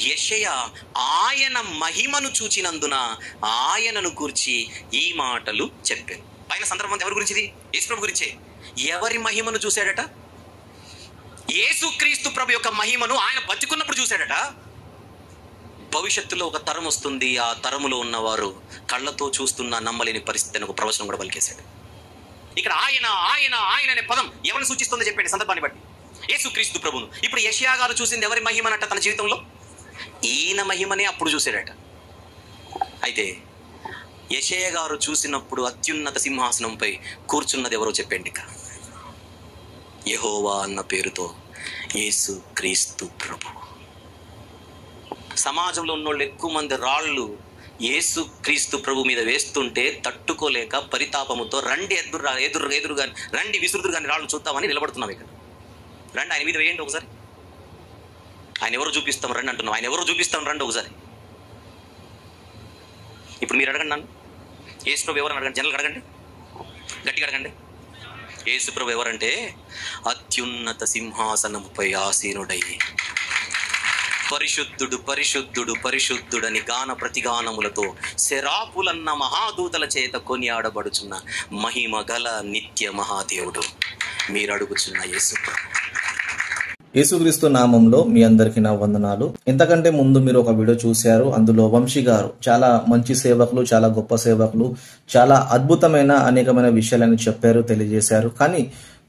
యెషయా ఆయన మహిమను చూచినందున ఆయనను గూర్చి ఈ మాటలు చెప్పాను. పైన సందర్భం ఎవరి గురించి? ఇది యేసుప్రభు గురించే. ఎవరి మహిమను చూశాడట? యేసుక్రీస్తు ప్రభు యొక్క మహిమను ఆయన బతికున్నప్పుడు చూశాడట. భవిష్యత్తులో ఒక తరం వస్తుంది, ఆ తరములో ఉన్నవారు కళ్ళతో చూస్తున్నా నమ్మలేని పరిస్థితి అని ఒక ప్రవచనం కూడా పలికేశాడు. ఇక్కడ ఆయన ఆయన ఆయన అనే పదం ఎవరిని సూచిస్తుందో చెప్పండి సందర్భాన్ని బట్టి. యేసుక్రీస్తు ప్రభును. ఇప్పుడు యెషయా గారు చూసింది ఎవరి మహిమనట తన జీవితంలో? ఈయన మహిమనే అప్పుడు చూశాడట. అయితే యెషయా గారు చూసినప్పుడు అత్యున్నత సింహాసనంపై కూర్చున్నది ఎవరో చెప్పండి. ఇక యెహోవా అన్న పేరుతో యేసుక్రీస్తు ప్రభు. సమాజంలో ఉన్నోళ్ళు ఎక్కువ మంది రాళ్ళు యేసుక్రీస్తు ప్రభు మీద వేస్తుంటే తట్టుకోలేక పరితాపముతో రండి ఎదురుగా రండి విసురుదురు కానీ రాళ్ళు చూద్దామని నిలబడుతున్నాం. ఇక్కడ రండి ఆయన మీద వేయండి ఒకసారి. ఆయన ఎవరు చూపిస్తాం రండి అంటున్నాం. ఆయన ఎవరు చూపిస్తాం రండి ఒకసారి. ఇప్పుడు మీరు అడగండి నన్ను, యేసుప్రభు ఎవరని అడగండి. జనరల్గా అడగండి, గట్టిగా అడగండి. యేసుప్రభు ఎవరంటే అత్యున్నత సింహాసనముపై ఆసీనుడై పరిశుద్ధుడు పరిశుద్ధుడు పరిశుద్ధుడని గాన ప్రతిగానములతో శరాపులన్న మహాదూతల చేత కొనియాడబడుచున్న మహిమ గల నిత్య మహాదేవుడు మీరు అడుగుచున్న యేసుప్రభు. యేసుక్రీస్తు నామంలో మీ అందరికీ నా వందనాలు. ఇంతకంటే ముందు మీరు ఒక వీడియో చూశారు. అందులో వంశీ గారు చాలా మంచి సేవకులు, చాలా గొప్ప సేవకులు, చాలా అద్భుతమైన అనేకమైన విషయాలను చెప్పారు, తెలియజేశారు. కానీ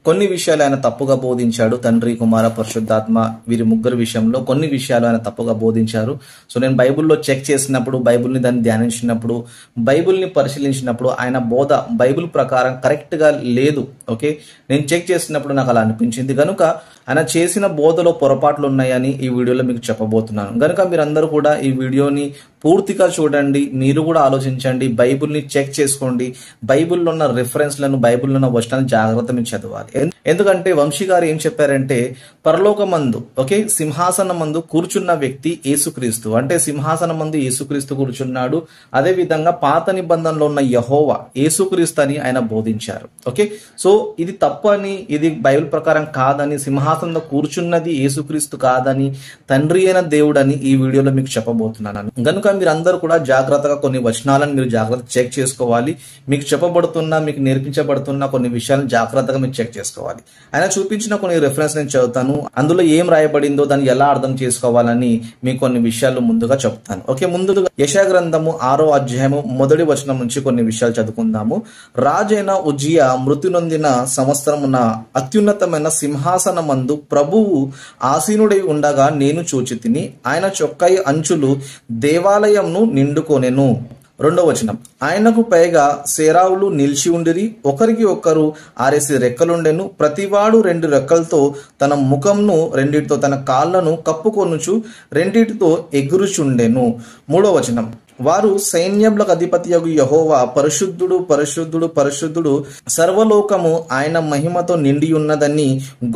కొన్ని విషయాలు ఆయన తప్పుగా బోధించాడు. తండ్రి, కుమార, పరిశుద్ధాత్మ వీరి ముగ్గురు విషయంలో కొన్ని విషయాలు ఆయన తప్పుగా బోధించారు. సో నేను బైబిల్లో చెక్ చేసినప్పుడు, బైబిల్ని దాన్ని ధ్యానించినప్పుడు, బైబిల్ని పరిశీలించినప్పుడు ఆయన బోధ బైబిల్ ప్రకారం కరెక్ట్గా లేదు. ఓకే, నేను చెక్ చేసినప్పుడు నాకు అలా అనిపించింది. కనుక ఆయన చేసిన బోధలో పొరపాట్లు ఉన్నాయని ఈ వీడియోలో మీకు చెప్పబోతున్నాను. కనుక మీరందరూ కూడా ఈ వీడియోని పూర్తిగా చూడండి. మీరు కూడా ఆలోచించండి, బైబిల్ని చెక్ చేసుకోండి. బైబిల్లో ఉన్న రిఫరెన్స్లను, బైబిల్లో ఉన్న వచనాలను జాగ్రత్త మీరు చదవాలి. ఎందుకంటే వంశీ గారు ఏం చెప్పారంటే పరలోకమందు, ఓకే, సింహాసనం మందు కూర్చున్న వ్యక్తి యేసుక్రీస్తు. అంటే సింహాసనం మందు యేసుక్రీస్తు కూర్చున్నాడు. అదే విధంగా పాత నిబంధనలో ఉన్న యెహోవా యేసుక్రీస్తు అని ఆయన బోధించారు. ఓకే, సో ఇది తప్పు అని, ఇది బైబిల్ ప్రకారం కాదని, సింహాసనంలో కూర్చున్నది యేసుక్రీస్తు కాదని, తండ్రి అయిన దేవుడని ఈ వీడియోలో మీకు చెప్పబోతున్నాను. కనుక మీరు అందరూ కూడా జాగ్రత్తగా కొన్ని వచనాలను మీరు జాగ్రత్త చెక్ చేసుకోవాలి. మీకు చెప్పబడుతున్న, మీకు నేర్పించబడుతున్న కొన్ని విషయాలను జాగ్రత్తగా మీరు చెక్ చేసుకోవాలి. ఆయన చూపించిన కొన్ని రిఫరెన్స్ నేను చదువుతాను. అందులో ఏం రాయబడిందో దాన్ని ఎలా అర్థం చేసుకోవాలని మీకు కొన్ని విషయాలు ముందుగా చెప్తాను. ఓకే, ముందుగా యెషయా గ్రంథము 6వ అధ్యాయము 1వ వచనం నుంచి కొన్ని విషయాలు చదువుకుందాము. రాజైన ఉజ్జియా మృతి నొందిన సంవత్సరమున అత్యున్నతమైన సింహాసనమందు ప్రభువు ఆసీనుడై ఉండగా నేను చూచితిని. ఆయన చొక్కాయి అంచులు దేవాలయంను నిండుకొనెను. 2వ వచనం, ఆయనకు పైగా సేరావులు నిలిచి ఉండిరి, ఒకరికి ఒకరు 6 రెక్కలుండెను. ప్రతివాడు 2 రెక్కలతో తన ముఖంను, రెండిటితో తన కాళ్లను కప్పుకొనుచు, రెండిటితో ఎగురుచుండెను. 3వ వచనం, వారు సైన్యములకు అధిపతియగు యెహోవా పరిశుద్ధుడు పరిశుద్ధుడు పరిశుద్ధుడు, సర్వలోకము ఆయన మహిమతో నిండి ఉన్నదని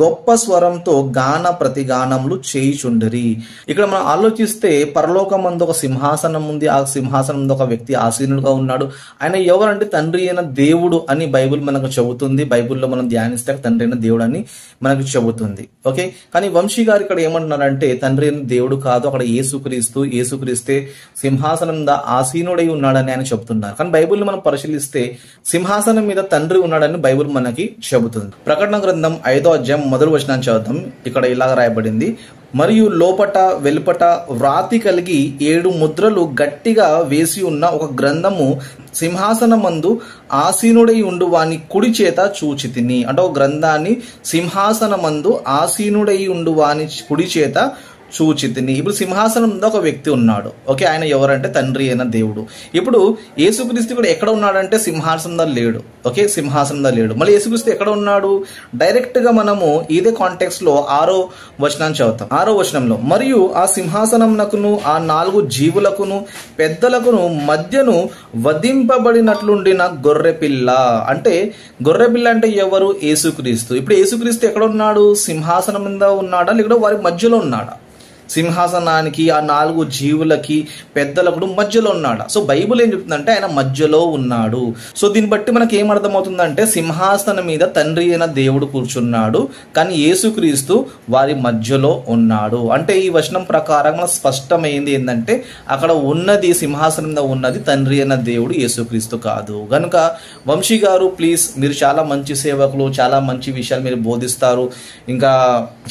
గొప్ప స్వరంతో గాన ప్రతిగానములు చేయుచుండిరి. ఇక్కడ మనం ఆలోచిస్తే పరలోకమందు ఒక సింహాసనం ఉంది. ఆ సింహాసనం ముందు ఒక వ్యక్తి ఆసీనుడుగా ఉన్నాడు. ఆయన ఎవరంటే తండ్రి అయిన దేవుడు అని బైబిల్ మనకు చెబుతుంది. బైబిల్లో మనం ధ్యానిస్తే తండ్రి అయిన దేవుడు అని మనకు చెబుతుంది. ఓకే, కానీ వంశీ గారు ఇక్కడ ఏమంటున్నారంటే తండ్రి అయిన దేవుడు కాదు, అక్కడ యేసుక్రీస్తు, యేసుక్రీస్తే సింహాసనం ఆసీనుడై ఉన్నాడని ఆయన చెబుతున్నారు. కానీ బైబిల్ మనం పరిశీలిస్తే సింహాసనం మీద తండ్రి ఉన్నాడని బైబిల్ మనకి చెబుతుంది. ప్రకటన గ్రంథం 5వ అధ్యాయం 1వ వచనాన్ని చదువుతాం. ఇక్కడ ఇలాగ రాయబడింది, మరియు లోపట వెలుపట వ్రాతి కలిగి 7 ముద్రలు గట్టిగా వేసి ఉన్న ఒక గ్రంథము సింహాసనమందు ఆసీనుడై ఉండు వాని కుడి చేత చూచితిని. అంటే ఒక గ్రంథాన్ని సింహాసనమందు ఆసీనుడై ఉండు వాని కుడి చేత చూచితిని. ఇప్పుడు సింహాసనం మీద ఒక వ్యక్తి ఉన్నాడు. ఓకే, ఆయన ఎవరంటే తండ్రి అయిన దేవుడు. ఇప్పుడు యేసుక్రీస్తు కూడా ఎక్కడ ఉన్నాడంటే సింహాసనంలో లేడు. ఓకే, సింహాసనంలో లేడు. మళ్ళీ యేసుక్రీస్తు ఎక్కడ ఉన్నాడు? డైరెక్ట్ గా మనము ఇదే కాంటెక్స్ట్ లో 6వ వచనాన్ని చదువుతాం. 6వ వచనంలో, మరియు ఆ సింహాసనమునకును ఆ 4 జీవులకును పెద్దలకును మధ్యను వధింపబడినట్లుండిన గొర్రెపిల్ల. అంటే గొర్రెపిల్ల అంటే ఎవరు? యేసుక్రీస్తు. ఇప్పుడు యేసుక్రీస్తు ఎక్కడ ఉన్నాడు? సింహాసనం మీద ఉన్నాడా, లేకపోతే వారి మధ్యలో ఉన్నాడా? సింహాసనానికి ఆ 4 జీవులకి పెద్దలకు మధ్యలో ఉన్నాడు. సో బైబిల్ ఏం చెప్తుందంటే ఆయన మధ్యలో ఉన్నాడు. సో దీన్ని బట్టి మనకి ఏం అర్థమవుతుందంటే సింహాసనం మీద తండ్రి అయిన దేవుడు కూర్చున్నాడు, కానీ యేసుక్రీస్తు వారి మధ్యలో ఉన్నాడు. అంటే ఈ వచనం ప్రకారం మనకు స్పష్టమైంది ఏంటంటే అక్కడ ఉన్నది, సింహాసనం మీద ఉన్నది తండ్రి అయిన దేవుడు, యేసుక్రీస్తు కాదు. కనుక వంశీ గారు ప్లీజ్, మీరు చాలా మంచి సేవకులు, చాలా మంచి విషయాలు మీరు బోధిస్తారు, ఇంకా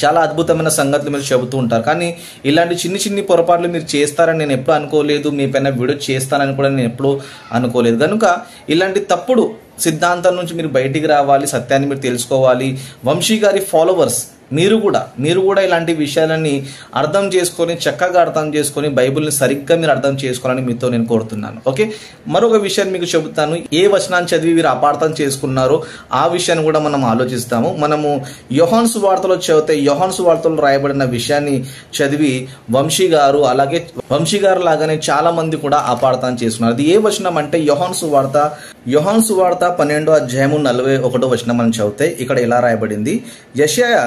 చాలా అద్భుతమైన సంగతులు మీరు చెబుతూ ఉంటారు. కానీ ఇలాంటి చిన్ని పొరపాట్లు మీరు చేస్తారని నేను ఎప్పుడు అనుకోలేదు, మీ పైన వీడియో చేస్తానని కూడా నేను ఎప్పుడు అనుకోలేదు. కనుక ఇలాంటి తప్పుడు సిద్ధాంతం నుంచి మీరు బయటికి రావాలి, సత్యాన్ని మీరు తెలుసుకోవాలి. వంశీ గారి ఫాలోవర్స్ మీరు కూడా ఇలాంటి విషయాలని అర్థం చేసుకొని, చక్కగా అర్థం చేసుకొని, బైబిల్ని సరిగ్గా మీరు అర్థం చేసుకోవాలని మీతో నేను కోరుతున్నాను. ఓకే, మరొక విషయాన్ని మీకు చెబుతాను. ఏ వచనాన్ని చదివి వీరు అపార్థం చేసుకున్నారో ఆ విషయాన్ని కూడా మనం ఆలోచిస్తాము. మనము యోహాను సువార్తలో చదివితే, యోహాను సువార్తలో రాయబడిన విషయాన్ని చదివి వంశీ గారు లాగానే చాలా మంది కూడా అపార్థం చేసుకున్నారు. అది ఏ వచనం అంటే యోహాను సువార్త 12వ అధ్యాయము 41వ వచనం మనం చదివితే ఇక్కడ ఎలా రాయబడింది, యెషయా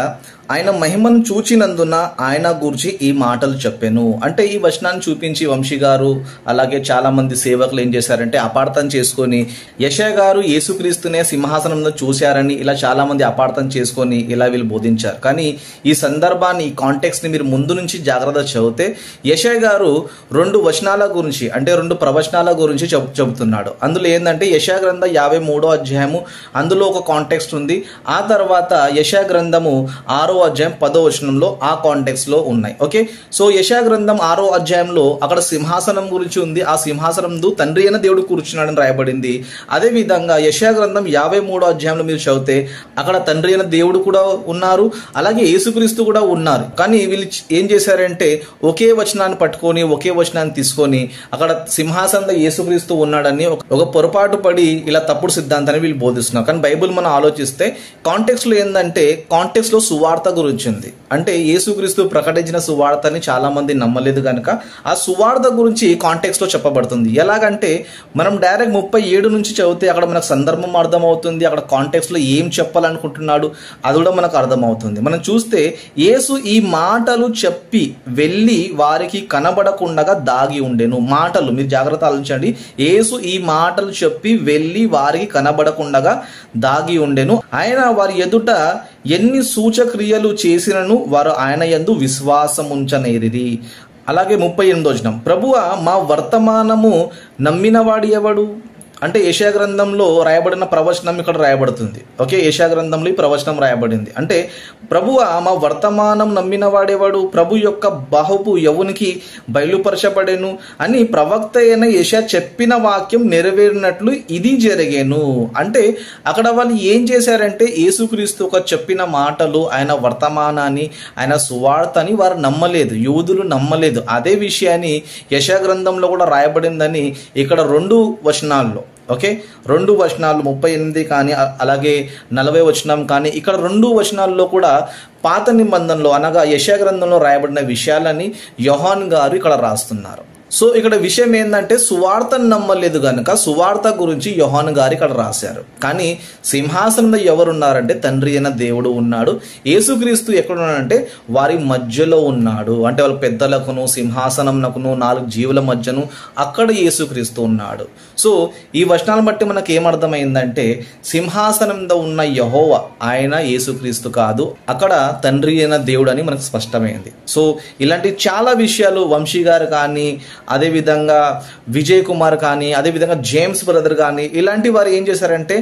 ఆయన మహిమను చూచినందున ఆయన గురించి ఈ మాటలు చెప్పాను. అంటే ఈ వచనాన్ని చూపించి వంశీ గారు అలాగే చాలా మంది సేవకులు ఏం చేశారంటే అపార్థం చేసుకొని, యెషయా గారు యేసుక్రీస్తునే సింహాసనంలో చూశారని ఇలా చాలా మంది అపార్థం చేసుకొని ఇలా వీళ్ళు బోధించారు. కానీ ఈ సందర్భాన్ని, ఈ కాంటెక్స్ట్ ని మీరు ముందు నుంచి జాగ్రత్త చదివితే యెషయా గారు 2 వచనాల గురించి, అంటే 2 ప్రవచనాల గురించి చెబుతున్నాడు. అందులో ఏంటంటే యెషయా గ్రంథం 53వ అధ్యాయము, అందులో ఒక కాంటెక్స్ట్ ఉంది. ఆ తర్వాత యెషయా గ్రంథము 6వ అధ్యాయం 10వ వచనంలో ఆ కాంటెక్స్ట్ లో ఉన్నాయి. ఓకే, సో యెషయా గ్రంథం 6వ అధ్యాయంలో అక్కడ సింహాసనం గురించి ఉంది. ఆ సింహాసనం తండ్రి అయిన దేవుడు కూర్చున్నాడని రాయబడింది. అదే విధంగా యెషయా గ్రంథం 53వ అధ్యాయంలో మీరు చదివితే అక్కడ తండ్రి అయిన దేవుడు కూడా ఉన్నారు, అలాగే యేసుక్రీస్తు కూడా ఉన్నారు. కానీ వీళ్ళు ఏం చేశారంటే ఒకే వచనాన్ని పట్టుకొని, ఒకే వచనాన్ని తీసుకొని అక్కడ సింహాసనంలో యేసుక్రీస్తు ఉన్నాడని ఒక పొరపాటు పడి ఇలా తప్పుడు సిద్ధాంతాన్ని వీళ్ళు బోధిస్తున్నారు. కానీ బైబిల్ మనం ఆలోచిస్తే కాంటెక్స్ట్ లో ఏంటంటే, కాంటెక్స్ట్ లో సువార్త గురించి ఉంది. అంటే యేసుక్రీస్తు ప్రకటించిన సువార్తని చాలా మంది నమ్మలేదు కనుక ఆ సువార్త గురించి కాంటెక్స్ట్ లో చెప్పబడుతుంది. ఎలాగంటే మనం డైరెక్ట్ 37 నుంచి చదివితే అక్కడ మనకు సందర్భం అర్థమవుతుంది, అక్కడ కాంటెక్స్ట్ లో ఏం చెప్పాలనుకుంటున్నాడు అది కూడా మనకు అర్థమవుతుంది. మనం చూస్తే యేసు ఈ మాటలు చెప్పి వెళ్ళి వారికి కనబడకుండా దాగి ఉండెను. మాటలు మీరు జాగ్రత్త ఆలోచించండి. యేసు ఈ మాటలు చెప్పి వెళ్ళి వారికి కనబడకుండా దాగి ఉండెను. ఆయన వారి ఎదుట ఎన్ని సూచక్రియలు చేసినను వారు ఆయన యందు విశ్వాసం ఉంచనేరిరి. అలాగే 38వ వచనం, ప్రభువా మా వర్తమానము నమ్మినవాడు ఎవడు? అంటే యెషయా గ్రంథంలో రాయబడిన ప్రవచనం ఇక్కడ రాయబడుతుంది. ఓకే, యెషయా గ్రంథంలో ఈ ప్రవచనం రాయబడింది. అంటే ప్రభువా మా వర్తమానం నమ్మిన వాడేవాడు? ప్రభు యొక్క బాహువు యెహోవానికి బయలుపరచబడెను అని ప్రవక్త అయిన యెషయా చెప్పిన వాక్యం నెరవేరినట్లు ఇది జరిగేను. అంటే అక్కడ వాళ్ళు ఏం చేశారంటే యేసుక్రీస్తు ఒక చెప్పిన మాటలు, ఆయన వర్తమానాన్ని, ఆయన సువార్తని వారు నమ్మలేదు, యూదులు నమ్మలేదు. అదే విషయాన్ని యెషయా గ్రంథంలో కూడా రాయబడిందని ఇక్కడ 2 వచనాల్లో, ఓకే 2 వచనాలు 38 కానీ అలాగే 40 వచనం కానీ ఇక్కడ 2 వచనాల్లో కూడా పాత నిబంధనలో అనగా యెషయా గ్రంథంలో రాయబడిన విషయాలని యోహాను గారు ఇక్కడ రాస్తున్నారు. సో ఇక్కడ విషయం ఏంటంటే సువార్తను నమ్మలేదు కనుక సువార్త గురించి యోహాను గారు ఇక్కడ రాశారు. కానీ సింహాసనంలో ఎవరున్నారంటే తండ్రి అయిన దేవుడు ఉన్నాడు. యేసుక్రీస్తు ఎక్కడ ఉన్నాడంటే వారి మధ్యలో ఉన్నాడు. అంటే వాళ్ళ పెద్దలకును సింహాసనంకును 4 జీవుల మధ్యను అక్కడ యేసుక్రీస్తు ఉన్నాడు. సో ఈ వచనాలను బట్టి మనకు ఏమర్థమైందంటే సింహాసనంలో ఉన్న యెహోవా ఆయన యేసుక్రీస్తు కాదు, అక్కడ తండ్రి అయిన దేవుడు అని మనకు స్పష్టమైంది. సో ఇలాంటి చాలా విషయాలు వంశీ గారు కానీ, అదేవిధంగా విజయ్ కుమార్ కానీ, అదేవిధంగా జేమ్స్ బ్రదర్ కానీ ఇలాంటి వారు ఏం చేశారంటే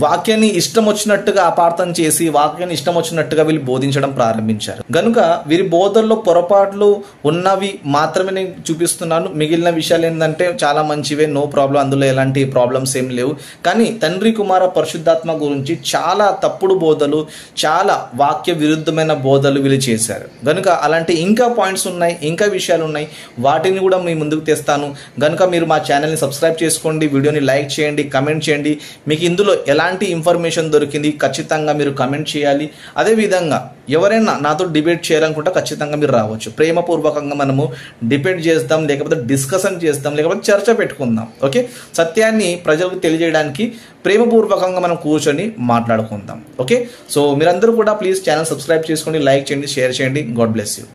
వాక్యాన్ని ఇష్టం వచ్చినట్టుగా అపార్థం చేసి వాక్యాన్ని ఇష్టం వచ్చినట్టుగా వీళ్ళు బోధించడం ప్రారంభించారు. కనుక వీరి బోధల్లో పొరపాట్లు ఉన్నవి మాత్రమే నేను చూపిస్తున్నాను. మిగిలిన విషయాలు ఏంటంటే చాలా మంచివే, నో ప్రాబ్లం, అందులో ఎలాంటి ప్రాబ్లమ్స్ ఏం లేవు. కానీ తండ్రి కుమార పరిశుద్ధాత్మ గురించి చాలా తప్పుడు బోధలు, చాలా వాక్య విరుద్ధమైన బోధలు వీళ్ళు చేశారు. కనుక అలాంటి ఇంకా పాయింట్స్ ఉన్నాయి, ఇంకా విషయాలు ఉన్నాయి, వాటిని కూడా మీ ముందుకు తెస్తాను. కనుక మీరు మా ఛానల్ని సబ్స్క్రైబ్ చేసుకోండి, వీడియోని లైక్ చేయండి, కమెంట్ చేయండి. మీకు ఇందులో ఎలాంటి ఇన్ఫర్మేషన్ దొరికింది ఖచ్చితంగా మీరు కమెంట్ చేయాలి. అదేవిధంగా ఎవరైనా నాతో డిబేట్ చేయాలనుకుంటే ఖచ్చితంగా మీరు రావచ్చు. ప్రేమపూర్వకంగా మనము డిబేట్ చేద్దాం, లేకపోతే డిస్కషన్ చేద్దాం, లేకపోతే చర్చ పెట్టుకుందాం. ఓకే, సత్యాన్ని ప్రజలకు తెలియజేయడానికి ప్రేమపూర్వకంగా మనం కూర్చొని మాట్లాడుకుందాం. ఓకే, సో మీరందరూ కూడా ప్లీజ్ ఛానల్ సబ్స్క్రైబ్ చేసుకోండి, లైక్ చేయండి, షేర్ చేయండి. God bless you.